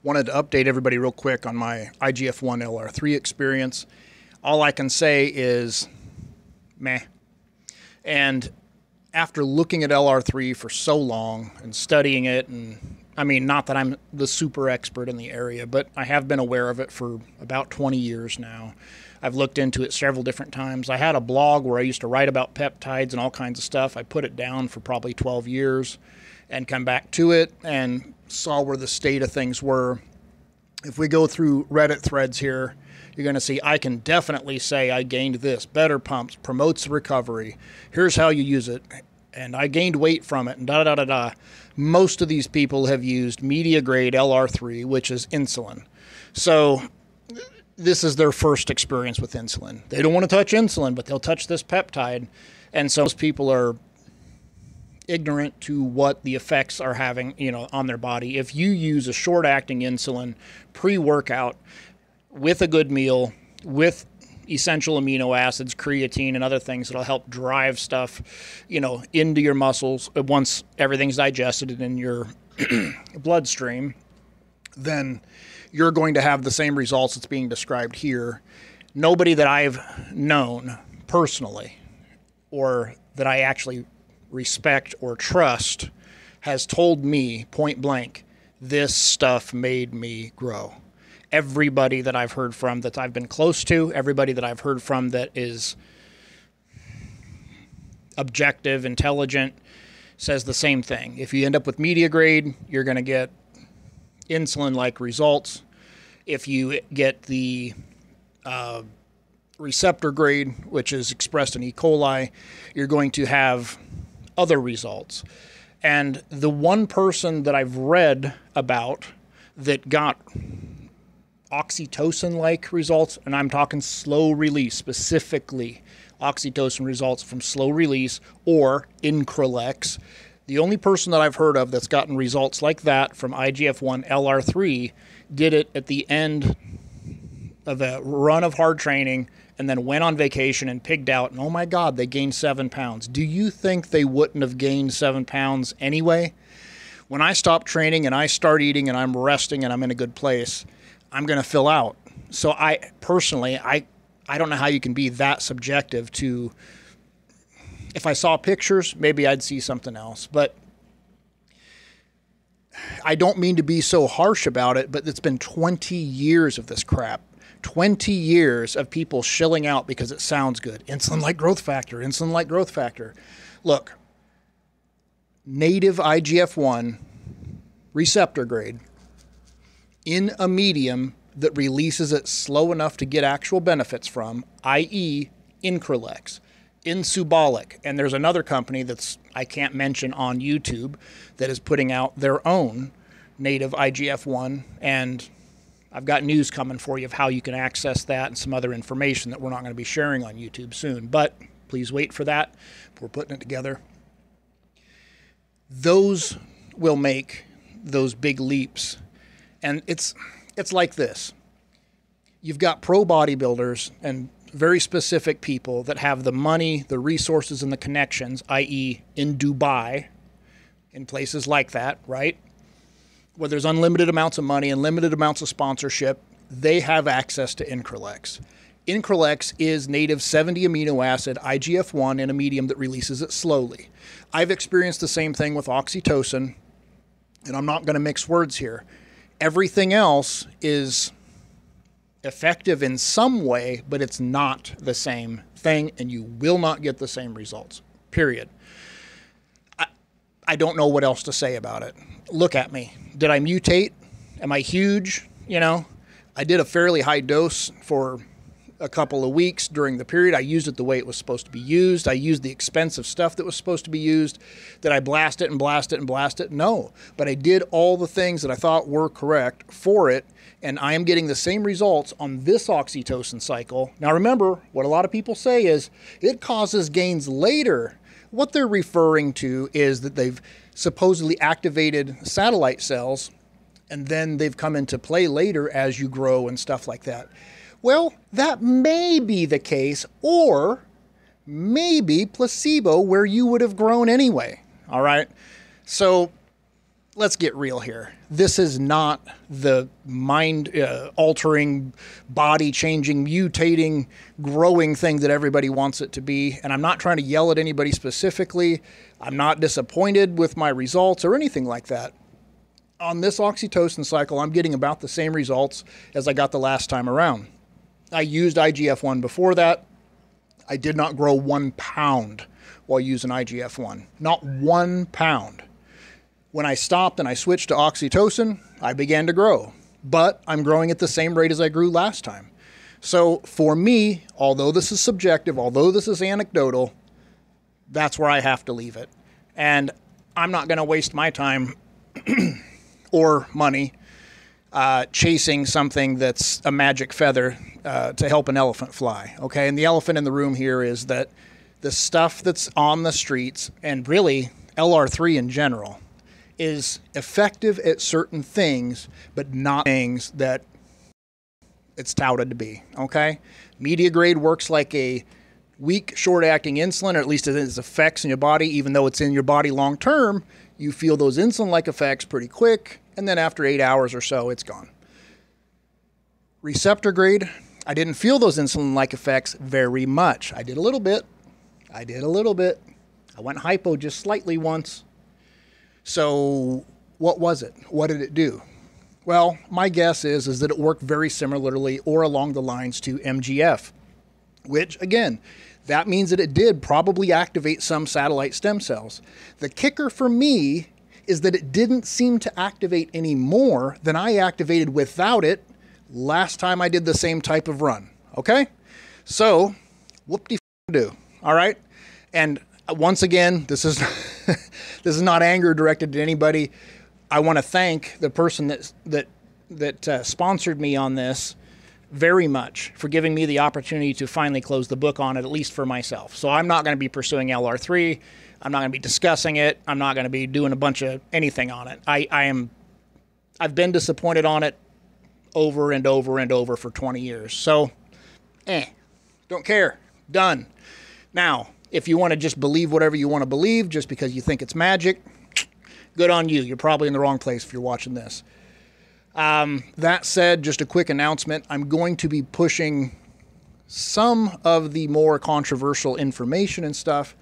Wanted to update everybody real quick on my IGF-1 LR3 experience. All I can say is meh. And after looking at LR3 for so long and studying it, and I mean, not that I'm the super expert in the area, but I have been aware of it for about 20 years now. I've looked into it several different times. I had a blog where I used to write about peptides and all kinds of stuff. I put it down for probably 12 years and come back to it and saw where the state of things were. If we go through Reddit threads here, you're going to see I can definitely say I gained this, better pumps, promotes recovery, here's how you use it, and I gained weight from it, and da-da-da-da-da. Most of these people have used media-grade LR3, which is insulin. So this is their first experience with insulin. They don't want to touch insulin, but they'll touch this peptide, and so most people are ignorant to what the effects are having, on their body. If you use a short-acting insulin pre-workout with a good meal, with essential amino acids, creatine, and other things that'll help drive stuff, into your muscles once everything's digested and in your bloodstream, then you're going to have the same results that's being described here. Nobody that I've known personally or that I actually respect or trust has told me point blank, this stuff made me grow. Everybody that I've heard from that I've been close to, everybody that I've heard from that is objective, intelligent, says the same thing. If you end up with media grade, you're going to get insulin-like results. If you get the receptor grade, which is expressed in E. coli, you're going to have other results. And the one person that I've read about that got oxytocin-like results, and I'm talking slow release, specifically oxytocin results from slow release or Increlex. The only person that I've heard of that's gotten results like that from IGF-1 LR3 did it at the end of a run of hard training and then went on vacation and pigged out, and oh my God, they gained 7 pounds. Do you think they wouldn't have gained 7 pounds anyway? When I stop training and I start eating and I'm resting and I'm in a good place, I'm going to fill out. So I personally, I don't know how you can be that subjective to, if I saw pictures, maybe I'd see something else. But I don't mean to be so harsh about it, but it's been 20 years of this crap. 20 years of people shilling out because it sounds good. Insulin-like growth factor, insulin-like growth factor. Look, native IGF-1 receptor grade in a medium that releases it slow enough to get actual benefits from, i.e. Increlex, Insubolic, and there's another company that's I can't mention on YouTube that is putting out their own native IGF-1, and I've got news coming for you of how you can access that and some other information that we're not going to be sharing on YouTube soon, but please wait for that. We're putting it together. Those will make those big leaps, and it's like this. You've got pro bodybuilders and very specific people that have the money, the resources, and the connections, i.e. in Dubai, in places like that, right? Where there's unlimited amounts of money and limited amounts of sponsorship, they have access to Increlex. Increlex is native 70 amino acid IGF-1 in a medium that releases it slowly. I've experienced the same thing with oxytocin, and I'm not going to mix words here. Everything else is effective in some way, but it's not the same thing, and you will not get the same results, period. I don't know what else to say about it. Look at me. Did I mutate? Am I huge? I did a fairly high dose for a couple of weeks during the period. I used it the way it was supposed to be used. I used the expensive stuff that was supposed to be used. Did I blast it and blast it and blast it? No. But I did all the things that I thought were correct for it, and I am getting the same results on this oxytocin cycle. Now remember, what a lot of people say is it causes gains later. What they're referring to is that they've supposedly activated satellite cells, and then they've come into play later as you grow and stuff like that. Well, that may be the case, or maybe placebo where you would have grown anyway. All right. So let's get real here. This is not the mind-altering, body-changing, mutating, growing thing that everybody wants it to be. And I'm not trying to yell at anybody specifically. I'm not disappointed with my results or anything like that. On this oxytocin cycle, I'm getting about the same results as I got the last time around. I used IGF-1 before that. I did not grow 1 pound while using IGF-1. Not 1 pound. When I stopped and I switched to oxytocin, I began to grow. But I'm growing at the same rate as I grew last time. So for me, although this is subjective, although this is anecdotal, that's where I have to leave it. And I'm not going to waste my time or money chasing something that's a magic feather to help an elephant fly. Okay, and the elephant in the room here is that the stuff that's on the streets, and really LR3 in general, is effective at certain things, but not things that it's touted to be. Okay, media grade works like a weak, short-acting insulin, or at least it has effects in your body. Even though it's in your body long term, you feel those insulin-like effects pretty quick, and then after 8 hours or so, it's gone. Receptor grade, I didn't feel those insulin-like effects very much. I did a little bit. I went hypo just slightly once. So what was it? What did it do? Well, my guess is that it worked very similarly or along the lines to MGF, which, again, that means that it did probably activate some satellite stem cells. The kicker for me is that it didn't seem to activate any more than I activated without it last time I did the same type of run. Okay? So, whoop-de-do. All right? And once again, this is this is not anger directed to anybody. I want to thank the person that sponsored me on this very much for giving me the opportunity to finally close the book on it, at least for myself. So I'm not going to be pursuing LR3. I'm not going to be discussing it. I'm not going to be doing a bunch of anything on it. I've been disappointed on it over and over and over for 20 years. So, don't care. Done. Now, if you want to just believe whatever you want to believe just because you think it's magic, good on you. You're probably in the wrong place if you're watching this. That said, just a quick announcement. I'm going to be pushing some of the more controversial information and stuff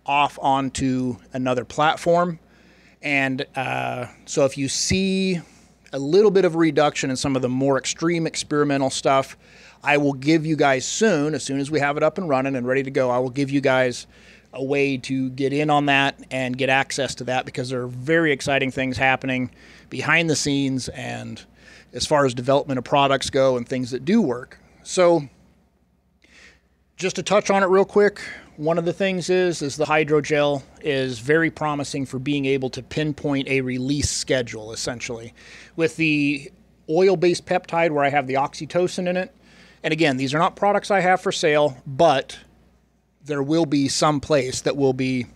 off onto another platform. And so if you see a little bit of a reduction in some of the more extreme experimental stuff, I will give you guys soon as we have it up and running and ready to go, I will give you guys a way to get in on that and get access to that, because there are very exciting things happening behind the scenes and as far as development of products go and things that do work. So just to touch on it real quick, one of the things is the hydrogel is very promising for being able to pinpoint a release schedule, essentially. With the oil-based peptide where I have the oxytocin in it, and again, these are not products I have for sale, but there will be some place that will be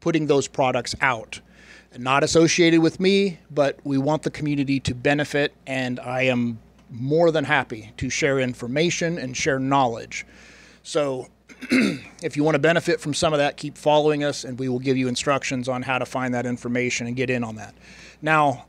putting those products out. Not associated with me, but we want the community to benefit, and I am more than happy to share information and share knowledge. So if you want to benefit from some of that, keep following us, and we will give you instructions on how to find that information and get in on that. Now,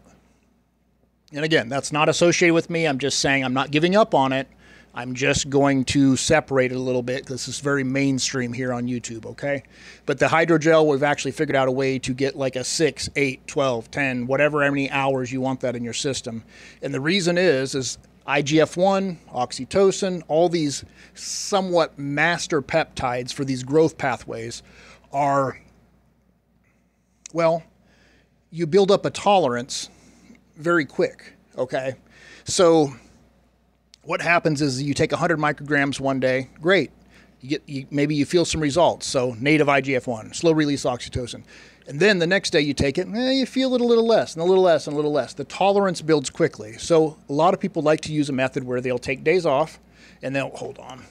and again, that's not associated with me. I'm just saying I'm not giving up on it. I'm just going to separate it a little bit because this is very mainstream here on YouTube, okay? But the hydrogel, we've actually figured out a way to get like a 6, 8, 12, 10, whatever many hours you want that in your system. And the reason is IGF-1, oxytocin, all these somewhat master peptides for these growth pathways are, well, you build up a tolerance very quick, okay? So what happens is you take 100 micrograms one day, great. Maybe you feel some results, so native IGF-1, slow release oxytocin. And then the next day you take it, you feel it a little less, and a little less, and a little less. The tolerance builds quickly. So a lot of people like to use a method where they'll take days off, and they'll, hold on.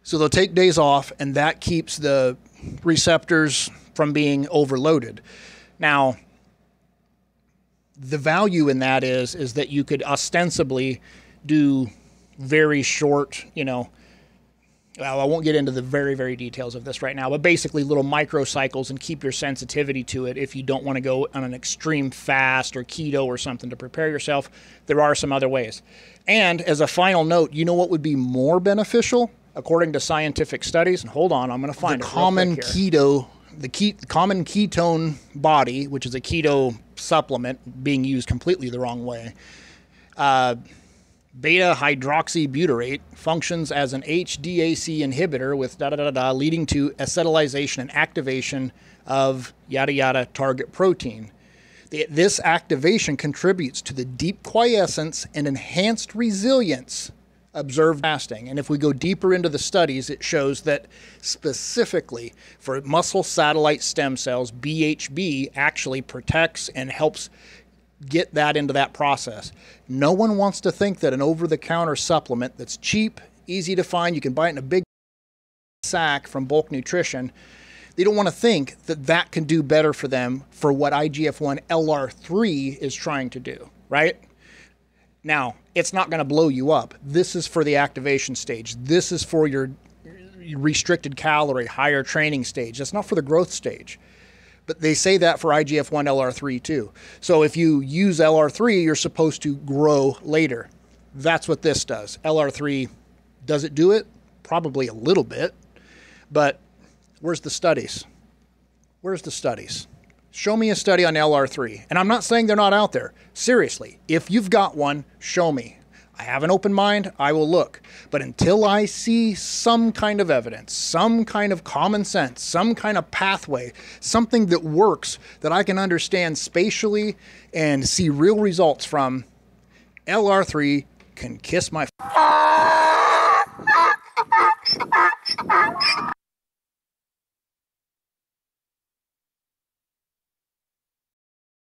So they'll take days off, and that keeps the receptors from being overloaded. Now, the value in that is that you could ostensibly do very short, well, I won't get into the very, very details of this right now, but basically little microcycles, and keep your sensitivity to it if you don't want to go on an extreme fast or keto or something to prepare yourself. There are some other ways. And as a final note, you know what would be more beneficial according to scientific studies? And hold on, I'm going to find the common keto, common ketone body, which is a keto supplement being used completely the wrong way. Beta hydroxybutyrate functions as an HDAC inhibitor with leading to acetylation and activation of yada yada target protein. This activation contributes to the deep quiescence and enhanced resilience observed fasting. And if we go deeper into the studies, it shows that specifically for muscle satellite stem cells, BHB actually protects and helps get that into that process. No one wants to think that an over-the-counter supplement that's cheap, easy to find, you can buy it in a big sack from Bulk Nutrition, they don't want to think that that can do better for them for what IGF-1 LR3 is trying to do, right? Now, it's not going to blow you up. This is for the activation stage. This is for your restricted calorie, higher training stage. That's not for the growth stage. But they say that for IGF-1 LR3 too. So if you use LR3, you're supposed to grow later. That's what this does. LR3, does it do it? Probably a little bit. But where's the studies? Where's the studies? Show me a study on LR3. And I'm not saying they're not out there. Seriously, if you've got one, show me. I have an open mind, I will look. But until I see some kind of evidence, some kind of common sense, some kind of pathway, something that works, that I can understand spatially and see real results from, LR3 can kiss my